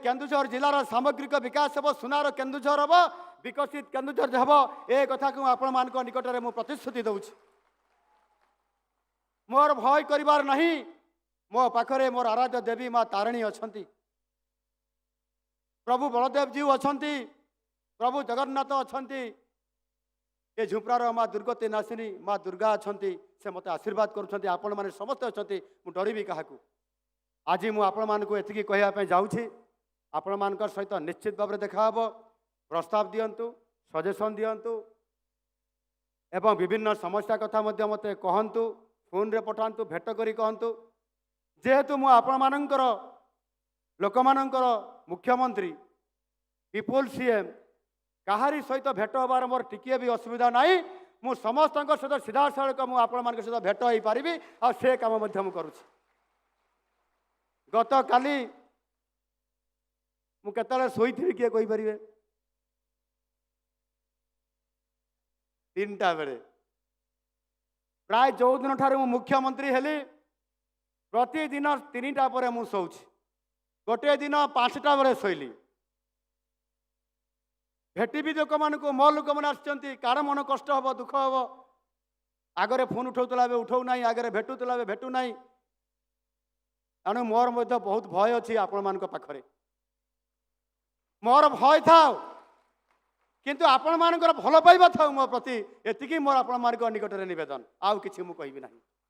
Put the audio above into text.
केन्दुझर जिलार सामग्रिक विकास हे सुनार केन्दुझर हम विकसित केन्दुझर हम ए कथा को आपण मान निकट में मुझे प्रतिश्रुति दूची मोर भय करिवार नहीं मो पाखरे मोर आराध्य देवी माँ तारिणी अछंती प्रभु बलदेव जीव अछंती प्रभु जगन्नाथ अछंती ये झुपरार माँ दुर्गति नासिनी माँ दुर्गा अछंती से मते आशीर्वाद करुछंती आपण माने समस्त अछंती मु डरिबी काहाकू आज मु आपण मानकू एतिकी कहया पे जाउछि आपण मानकर सहित निश्चित भाव देखा हबो प्रस्ताव दियंतु सजेशन दियंतु एवं विभिन्न समस्या कथा मध्य मते कहंतु फोन रे पठांतु भेट करी कहंतु जेहेतु मु आपण मानकर लोक मानकर मुख्यमंत्री पीपुल सीएम कहारी सहित भेट हबार मोर टिकिए भी असुविधा नहीं मु समस्त सहित सीधा सड़क मु आपण मान सहित भेट हो पारि आ से काम मु करुछि गत काली मु केतले सोई थी किए कहि परिबे 3टा बेले प्राय 14 दिन ठारे मु मुख्यमंत्री हेली प्रतिदिन 3टा पर मु सोउछि गोटे दिन 5टा बेले सोइली भेटी भी लोक मान मो लोक मैंने कार मन कष्ट हम दुख हम आगरे फोन उठाऊला उठाऊ ना आगे भेटुला भेटू ना तेणु मोर बहुत भय अच्छी आपण मान पाखरे मोर भय था किंतु आपण मान भल पाइबा था मो प्रति एतिकी मोर आपण मान निकट में नवेदन आउ कि मुझे कहबी ना।